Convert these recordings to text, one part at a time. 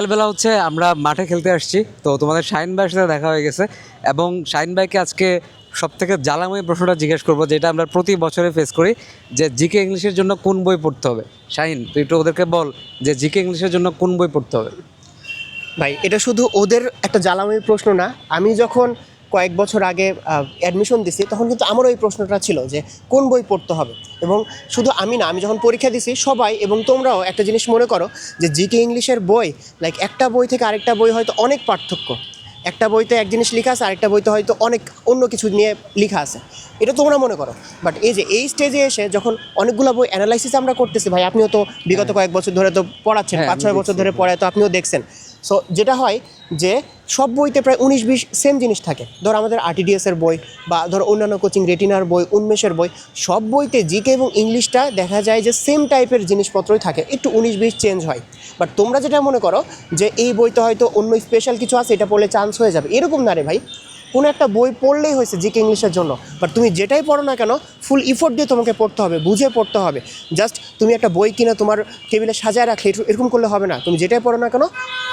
সকালবেলা হচ্ছে আমরা মাঠে খেলতে আসছি, তো তোমাদের শাহিন ভাইয়ের সাথে দেখা হয়ে গেছে এবং শাহিন ভাইকে আজকে সব থেকে জ্বালাময় প্রশ্নটা জিজ্ঞেস করবো, যেটা আমরা প্রতি বছরে ফেস করি, যে জিকে ইংলিশের জন্য কোন বই পড়তে হবে। শাহিন, তুই একটু ওদেরকে বল যে জিকে ইংলিশের জন্য কোন বই পড়তে হবে। ভাই এটা শুধু ওদের একটা জ্বালাময় প্রশ্ন না। আমি যখন কয়েক বছর আগে অ্যাডমিশন দিছি তখন কিন্তু আমারও এই প্রশ্নটা ছিল যে কোন বই পড়তে হবে। এবং শুধু আমি না, আমি যখন পরীক্ষা দিছি সবাই এবং তোমরাও একটা জিনিস মনে করো যে জিকে ইংলিশের বই লাইক একটা বই থেকে আরেকটা বই হয়তো অনেক পার্থক্য। একটা বইতে এক জিনিস লেখা আছে, আরেকটা বইতে হয়তো অনেক অন্য কিছু নিয়ে লেখা আছে, এটা তোমরা মনে করো। বাট এই যে এই স্টেজে এসে যখন অনেকগুলো বই অ্যানালাইসিস আমরা করতেছি, ভাই আপনিও তো বিগত কয়েক বছর ধরে তো পড়াচ্ছেন, হ্যাঁ, 5-6 আমি বছর দেখছি। ধরে পড়ায়, তো আপনিও দেখছেন। সো যেটা হয় যে সব বইতে প্রায় 19-20 সেম জিনিস থাকে। ধর আমাদের আরটিডিএস এর বই বা ধর অন্যান্য কোচিং রেটিনার বই, উন্মেষের বই, সব বইতে জিকে এবং ইংলিশটা দেখা যায় যে সেম টাইপের জিনিসপত্রই থাকে, একটু 19-20 চেঞ্জ হয়। বাট তোমরা যেটা মনে করো যে এই বইতে হয়তো অন্য স্পেশাল কিছু আছে, এটা পড়লে চান্স হয়ে যাবে, এরকম না রে ভাই। কোনো একটা বই পড়লেই হয়েছে জিকে ইংলিশের জন্য। বাট তুমি যেটাই পড়ো না কেন ফুল ইফোর্ট দিয়ে তোমাকে পড়তে হবে, বুঝে পড়তে হবে। জাস্ট তুমি একটা বই কিনে তোমার টেবিলে সাজায় রাখলে এরকম করলে হবে না। তুমি যেটাই পড়ো না কেন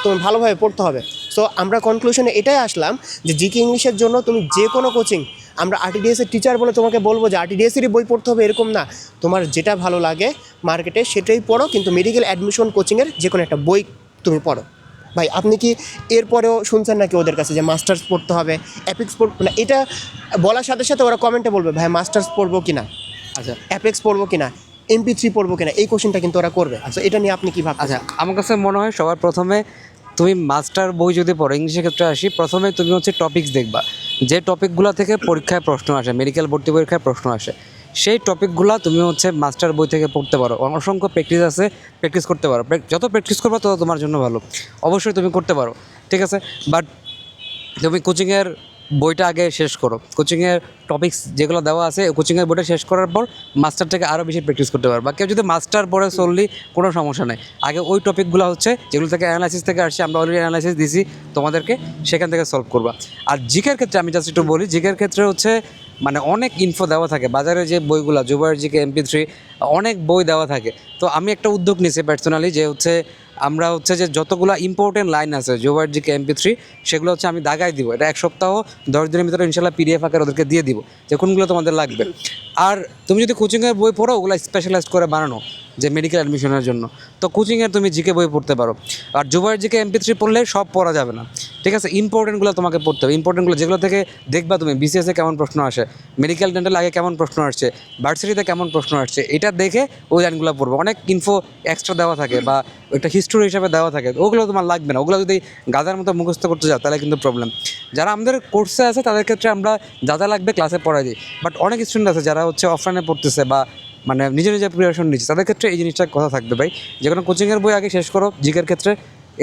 তুমি ভালোভাবে পড়তে হবে। সো আমরা কনক্লুশনে এটাই আসলাম যে জিকে ইংলিশের জন্য তুমি যে কোনো কোচিং, আমরা আরটিডিএস এর টিচার বলে তোমাকে বলবো যে আরটিডিএসেরই বই পড়তে হবে এরকম না। তোমার যেটা ভালো লাগে মার্কেটে সেটাই পড়ো, কিন্তু মেডিকেল অ্যাডমিশন কোচিংয়ের যে কোনো একটা বই তুমি পড়ো। ভাই আপনি কি এরপরেও শুনছেন নাকি ওদের কাছে যে মাস্টার্স পড়তে হবে, অ্যাপেক্স পড়বো না? এটা বলার সাথে সাথে ওরা কমেন্টে বলবে ভাই মাস্টার্স পড়বো কি না, আচ্ছা অ্যাপেক্স পড়বো কি না, MP3 পড়বো কি না, এই কোশ্চেনটা কিন্তু ওরা করবে। আচ্ছা এটা নিয়ে আপনি কী ভাবছেন? আচ্ছা, আমার কাছে মনে হয় সবার প্রথমে তুমি মাস্টার বই যদি পড়ো, ইংলিশের ক্ষেত্রে আসি, প্রথমে তুমি হচ্ছে টপিকস দেখবা, যে টপিকগুলো থেকে পরীক্ষায় প্রশ্ন আসে, মেডিকেল ভর্তি পরীক্ষায় প্রশ্ন আসে, সেই টপিকগুলো তুমি হচ্ছে মাস্টার বই থেকে পড়তে পারো। অসংখ্য প্র্যাকটিস আছে, প্র্যাকটিস করতে পারো। যত প্র্যাকটিস করবে তত তোমার জন্য ভালো। অবশ্যই তুমি করতে পারো, ঠিক আছে। বাট তুমি কোচিংয়ের বইটা আগে শেষ করো। কোচিংয়ের টপিকস যেগুলো দেওয়া আছে, কোচিংয়ের বইটা শেষ করার পর মাস্টার থেকে আরও বেশি প্র্যাকটিস করতে পারো। বা কেউ যদি মাস্টার পড়ে চললি, কোনো সমস্যা নেই। আগে ওই টপিকগুলো হচ্ছে যেগুলো থেকে অ্যানালাইসিস থেকে আসছে, আমরা অলরেডি অ্যানালাইসিস দিছি তোমাদেরকে, সেখান থেকে সলভ করবা। আর জিকের ক্ষেত্রে আমি জাস্ট একটু বলি, জিকের ক্ষেত্রে হচ্ছে মানে অনেক ইনফো দেওয়া থাকে বাজারে, যে বইগুলো জুবায়ের জিকে MP3 অনেক বই দেওয়া থাকে। তো আমি একটা উদ্যোগ নিয়েছি পার্সোনালি, যে হচ্ছে আমরা হচ্ছে যে যতগুলো ইম্পর্টেন্ট লাইন আছে জুবায়ের জিকে MP3, সেগুলো হচ্ছে আমি দাগাই দিব। এটা 1 সপ্তাহ 10 দিনের ভিতরে ইনশাল্লাহ PDF আকারে ওদেরকে দিয়ে দিব, যে কোনগুলো তোমাদের লাগবে। আর তুমি যদি কোচিংয়ের বই পড়ো, ওগুলো স্পেশালাইজ করে বানানো, যে মেডিকেল অ্যাডমিশনের জন্য, তো কোচিংয়ের তুমি জিকে বই পড়তে পারো। আর জুবায়ের জিকে MP3 পড়লে সব পড়া যাবে না, ঠিক আছে। ইম্পর্টেন্টগুলো তোমাকে পড়তে হবে। ইম্পর্টেন্টগুলো যেগুলো থেকে দেখবা তুমি BCS-এ কেমন প্রশ্ন আসে, মেডিকেল ডেন্টাল আগে কেমন প্রশ্ন আসছে, ভার্সিটিতে কেমন প্রশ্ন আসছে, এটা দেখে ওই লাইনগুলো পড়বো। অনেক ইনফো এক্সট্রা দেওয়া থাকে বা একটা হিস্টোরি হিসাবে দেওয়া থাকে, ওগুলো তোমার লাগবে না। ওগুলো যদি গাধার মতো মুখস্থ করতে যাও তাহলে কিন্তু প্রবলেম। যারা আমাদের কোর্সে আছে তাদের ক্ষেত্রে আমরা যা যা লাগবে ক্লাসে পড়াই দিই। বাট অনেক স্টুডেন্ট আছে যারা হচ্ছে অফলাইনে পড়তেছে বা মানে নিজে নিজে প্রিপারেশন নিচ্ছে, তাদের ক্ষেত্রে এই জিনিসটা কথা থাকবে ভাই, যে কোনো কোচিংয়ের বই আগে শেষ করো জিকের ক্ষেত্রে।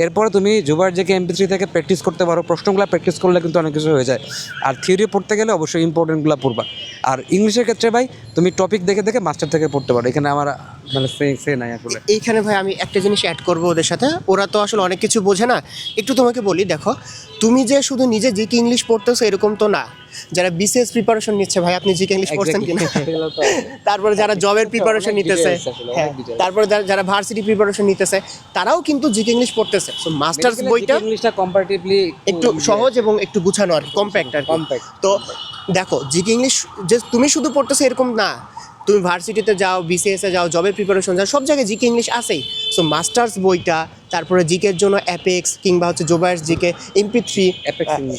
এরপরে তুমি জুবায়ের জিকে MP3 থেকে প্র্যাকটিস করতে পারো। প্রশ্নগুলো প্র্যাকটিস করলে কিন্তু অনেক কিছু হয়ে যায়। আর থিওরি পড়তে গেলে অবশ্যই ইম্পর্টেন্টগুলো পড়বা। আর ইংলিশের ক্ষেত্রে ভাই তুমি টপিক দেখে দেখে মাস্টার থেকে পড়তে পারো। এখানে আমার মানে সে নাই আসলে। এইখানে ভাই আমি একটা জিনিস অ্যাড করবো ওদের সাথে, ওরা তো আসলে অনেক কিছু বোঝে না। একটু তোমাকে বলি, দেখো তুমি যে শুধু নিজে জিকে ইংলিশ পড়তেছো এরকম তো না। যারা BCS প্রিপারেশন নিচ্ছে, ভাই আপনি জিকে ইংলিশ পড়ছেন কিনা? তারপরে যারা জবের প্রিপারেশন নিতেছে, হ্যাঁ, তারপরে যারা ভার্সিটি প্রিপারেশন নিতেছে, তারাও কিন্তু জিকে ইংলিশ পড়তেছে। সো মাস্টার্স বইটা ইংলিশটা কম্পারেটিভলি একটু সহজ এবং একটু গুছানো আর কম্প্যাক্ট আর Compact. তো দেখো জিকে ইংলিশ যে তুমি শুধু পড়তেছো এরকম না। তুমি ভার্সিটিতে যাও, BCS-এ যাও, জবের প্রিপারেশন যাও, সব জায়গায় জিকে ইংলিশ আছেই। সো মাস্টার্স বইটা, তারপরে জিকের জন্য অ্যাপেক্স কিংবা হচ্ছে জুবায়ের জিকে MP3,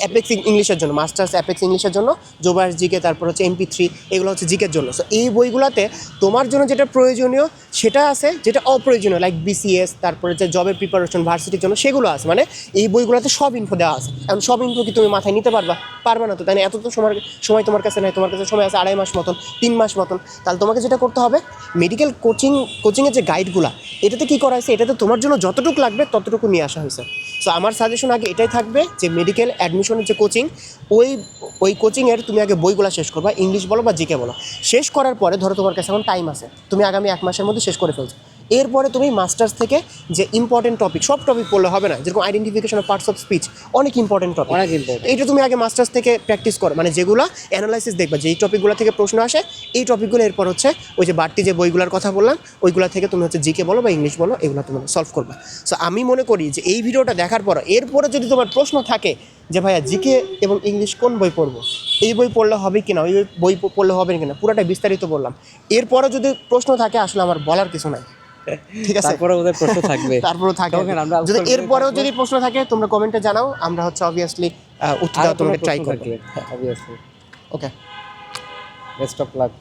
অ্যাপেক্স ইংলিশের জন্য মাস্টার্স, অ্যাপেক্স ইংলিশের জন্য জুবায়ের জিকে, তারপর হচ্ছে MP3, এগুলো হচ্ছে জিকের জন্য। সো এই বইগুলোতে তোমার জন্য যেটা প্রয়োজনীয় সেটা আছে, যেটা অপ্রয়োজনীয় লাইক BCS, তারপরে যে জবের প্রিপারেশন ভার্সিটির জন্য সেগুলো আছে। মানে এই বইগুলোতে সব ইনফো দেওয়া আছে। এখন সব ইনফো কি তুমি মাথায় নিতে পারবা না তো, তাই না? এত তো সময় তোমার কাছে নাই। তোমার কাছে সময় আছে 2.5 মাস মতন, 3 মাস মতন। তাহলে তোমাকে যেটা করতে হবে, মেডিকেল কোচিংয়ের যে গাইডগুলো, এটাতে কী করা হয়েছে, এটাতে তোমার জন্য যতটুকু লাগবে ততটুকু নিয়ে আসা হয়েছে। সো আমার সাজেশন আগে এটাই থাকবে যে মেডিকেল অ্যাডমিশনের যে কোচিং, ওই কোচিংয়ের তুমি আগে বইগুলো শেষ করবা, ইংলিশ বলো বা জিকে বলো। শেষ করার পরে ধরো তোমার কাছে এখন টাইম আছে, তুমি আগামী 1 মাসের মধ্যে শেষ করে ফেলছো। এরপরে তুমি মাস্টার্স থেকে যে ইম্পর্টেন্ট টপিক, সব টপিক পড়লে হবে না, যেরকম identification of parts of speech অনেক ইম্পর্টেন্ট টপিক, অনেক important। এইটা তুমি আগে মাস্টার্স থেকে প্র্যাকটিস করো, মানে যেগুলো অ্যানালাইসিস দেখবা যেই টপিকগুলো থেকে প্রশ্ন আসে এই টপিকগুলো, এরপর হচ্ছে ওই যে বাড়তি যে বইগুলোর কথা বললাম ওইগুলো থেকে তুমি হচ্ছে জিকে বলো বা ইংলিশ বলো, এগুলো তুমি সলভ করবা। সো আমি মনে করি যে এই ভিডিওটা দেখার পর এরপরে যদি তোমার প্রশ্ন থাকে যে ভাইয়া জিকে এবং ইংলিশ কোন বই পড়বো, এই বই পড়লে হবে কিনা, ওই বই পড়লে হবে কিনা, পুরোটা বিস্তারিত বললাম। এরপরে যদি প্রশ্ন থাকে আসলে আমার বলার কিছু নাই, ঠিক আছে? তারপরে ওদের প্রশ্ন থাকবে। তারপরেও থাকে, তখন আমরা যদি উত্তর দিয়ে এরপরেও থাকবো। যদি প্রশ্ন থাকে তোমরা কমেন্টে জানাও, আমরা হচ্ছে অবভিয়াসলি উত্তর আরো দেওয়া কোনো তোমাকে ট্রাই প্রশ্ন করবো। থাকলে, obviously. Okay. Best of luck.